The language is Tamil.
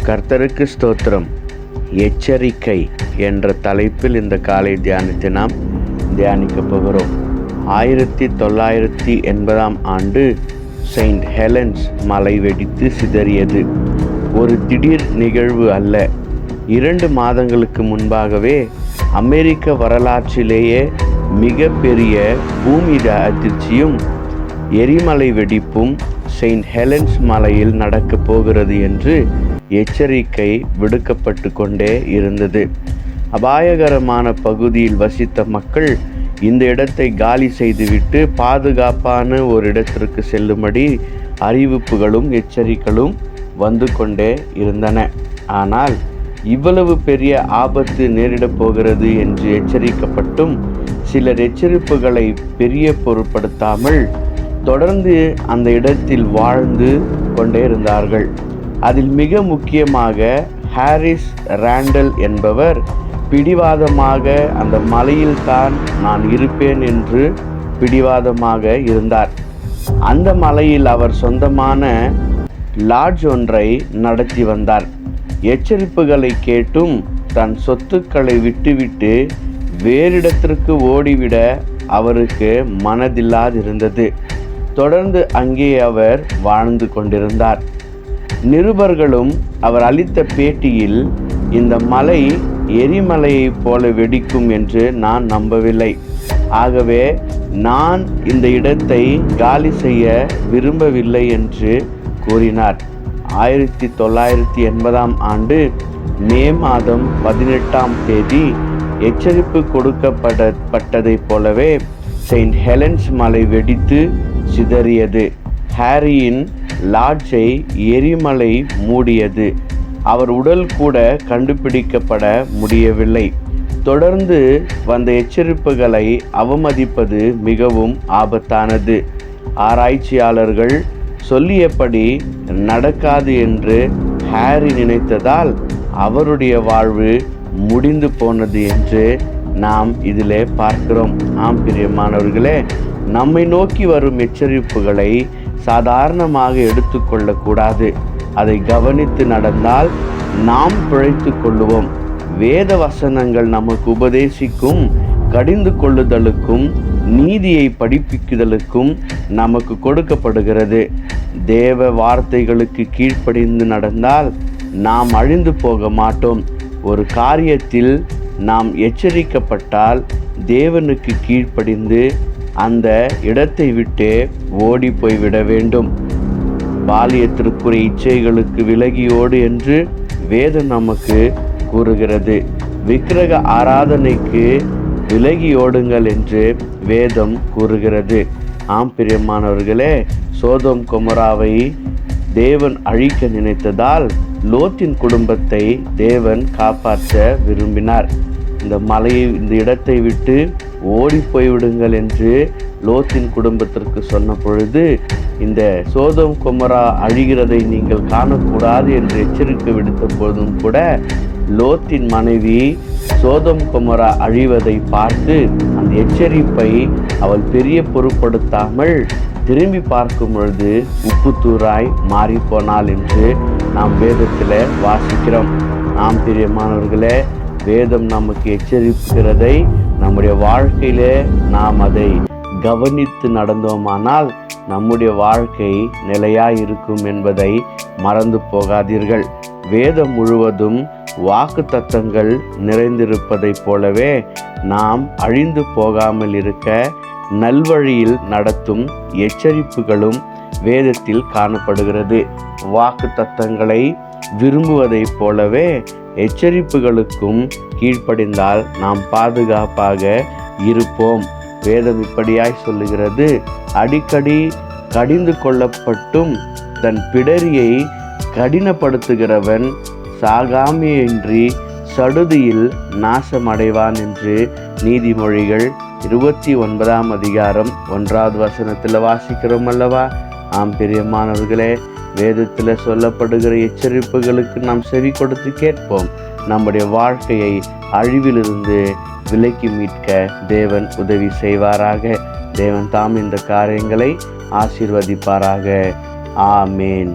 கர்த்தருக்கு ஸ்தோத்திரம். எச்சரிக்கை என்ற தலைப்பில் இந்த காலை தியானத்தை நாம் தியானிக்க போகிறோம். 1980 ஆண்டு செயின்ட் ஹெலன்ஸ் மலை வெடித்து சிதறியது ஒரு திடீர் நிகழ்வு அல்ல. 2 மாதங்களுக்கு முன்பாகவே அமெரிக்க வரலாற்றிலேயே மிகப்பெரிய பூமி அதிர்ச்சியும் எரிமலை வெடிப்பும் செயின்ட் ஹெலன்ஸ் மலையில் நடக்கப் போகிறது என்று எச்சரிக்கை விடுக்கப்பட்டு கொண்டே இருந்தது. அபாயகரமான பகுதியில் வசித்த மக்கள் இந்த இடத்தை காலி செய்துவிட்டு பாதுகாப்பான ஒரு இடத்திற்கு செல்லும்படி அறிவிப்புகளும் எச்சரிக்கைகளும் வந்து கொண்டே இருந்தன. ஆனால் இவ்வளவு பெரிய ஆபத்து நேரிடப் போகிறது என்று எச்சரிக்கப்பட்டும் சிலர் எச்சரிப்புகளை பெரிய பொருட்படுத்தாமல் தொடர்ந்து அந்த இடத்தில் வாழ்ந்து கொண்டே இருந்தார்கள். அதில் மிக முக்கியமாக ஹாரிஸ் ராண்டல் என்பவர் பிடிவாதமாக அந்த மலையில்தான் நான் இருப்பேன் என்று பிடிவாதமாக இருந்தார். அந்த மலையில் அவர் சொந்தமான லாட்ஜ் ஒன்றை நடத்தி வந்தார். எச்சரிப்புகளை கேட்டும் தன் சொத்துக்களை விட்டுவிட்டு வேறிடத்திற்கு ஓடிவிட அவருக்கு மனதில்லாதிருந்தது. தொடர்ந்து அங்கே அவர் வாழ்ந்து கொண்டிருந்தார். நிருபர்களும் அவர் அளித்த பேட்டியில் இந்த மலை எரிமலையைப் போல வெடிக்கும் என்று நான் நம்பவில்லை. ஆகவே நான் இந்த இடத்தை காலி செய்ய விரும்பவில்லை என்று கூறினார். 1980 ஆண்டு மே மாதம் 18ஆம் தேதி எச்சரிப்பு கொடுக்கப்பட்டதைப் போலவே செயின்ட் ஹெலன்ஸ் மலை வெடித்து சிதறியது. ஹாரியின் லாட்ஜை எரிமலை மூடியது. அவர் உடல் கூட கண்டுபிடிக்கப்பட முடியவில்லை. தொடர்ந்து வந்த எச்சரிப்புகளை அவமதிப்பது மிகவும் ஆபத்தானது. ஆராய்ச்சியாளர்கள் சொல்லியபடி நடக்காது என்று ஹாரி நினைத்ததால் அவருடைய வாழ்வு முடிந்து போனது என்று நாம் இதிலே பார்க்கிறோம். பிரியமானவர்களே, நம்மை நோக்கி வரும் எச்சரிப்புகளை சாதாரணமாக எடுத்துக்கொள்ளக்கூடாது. அதை கவனித்து நடந்தால் நாம் பிழைத்து கொள்ளுவோம். வேத வசனங்கள் நமக்கு உபதேசிக்கும் கடிந்து கொள்ளுதலுக்கும் நீதியை படிப்பிக்குதலுக்கும் நமக்கு கொடுக்கப்படுகிறது. தேவ வார்த்தைகளுக்கு கீழ்ப்படிந்து நடந்தால் நாம் அழிந்து போக மாட்டோம். ஒரு காரியத்தில் நாம் எச்சரிக்கப்பட்டால் தேவனுக்கு கீழ்ப்படிந்து அந்த இடத்தை விட்டு ஓடி போய்விட வேண்டும். பாலியத்திற்குரிய இச்சைகளுக்கு விலகியோடு என்று வேதம் நமக்கு கூறுகிறது. விக்கிரக ஆராதனைக்கு விலகியோடுங்கள் என்று வேதம் கூறுகிறது. பிரியமானவர்களே, சோதோம் கொமோராவை தேவன் அழிக்க நினைத்ததால் லோத்தின் குடும்பத்தை தேவன் காப்பாற்ற விரும்பினார். இந்த இடத்தை விட்டு ஓடி போய்விடுங்கள் என்று லோத்தின் குடும்பத்திற்கு சொன்ன பொழுது இந்த சோதோம் கொமோரா அழிகிறதை நீங்கள் காணக்கூடாது என்று எச்சரிக்கை விடுத்த போதும் கூட லோத்தின் மனைவி சோதோம் கொமோரா அழிவதை பார்த்து அந்த எச்சரிப்பை அவள் பெரிய பொருட்படுத்தாமல் திரும்பி பார்க்கும் பொழுது உப்புத்தூராய் மாறி போனாள் என்று நாம் வேதத்தில் வாசிக்கிறோம். பிரியமானவர்களே, வேதம் நமக்கு எச்சரிக்கிறதை நம்முடைய வாழ்க்கையிலே நாம் அதை கவனித்து நடந்தோமானால் நம்முடைய வாழ்க்கை நிலையாய் இருக்கும் என்பதை மறந்து போகாதீர்கள். வேதம் முழுவதும் வாக்குத்தத்தங்கள் நிறைந்திருப்பதைப் போலவே நாம் அழிந்து போகாமல் இருக்க நல்வழியில் நடத்தும் எச்சரிப்புகளும் வேதத்தில் காணப்படுகிறது. வாக்குத்தத்தங்களை விரும்புவதைப் போலவே எச்சரிப்புகளுக்கும் கீழ்ப்படிந்தால் நாம் பாதுகாப்பாக இருப்போம். வேதம் இப்படியாய் சொல்லுகிறது, அடிக்கடி கடிந்து கொள்ளப்பட்டும் தன் பிடரியை கடினப்படுத்துகிறவன் சாகாமையின்றி சடுதியில் நாசமடைவான் என்று நீதிமொழிகள் 29ஆம் அதிகாரம் 1வது வசனத்தில் வாசிக்கிறோம் அல்லவா? பிரியமானவர்களே, வேதத்தில் சொல்லப்படுகிற எச்சரிப்புகளுக்கு நாம் செவி கொடுத்து கேட்போம். நம்முடைய வாழ்க்கையை அழிவிலிருந்து விலக்கி மீட்க தேவன் உதவி செய்வாராக. தேவன் தாம் இந்த காரியங்களை ஆசீர்வதிப்பாராக. ஆமேன்.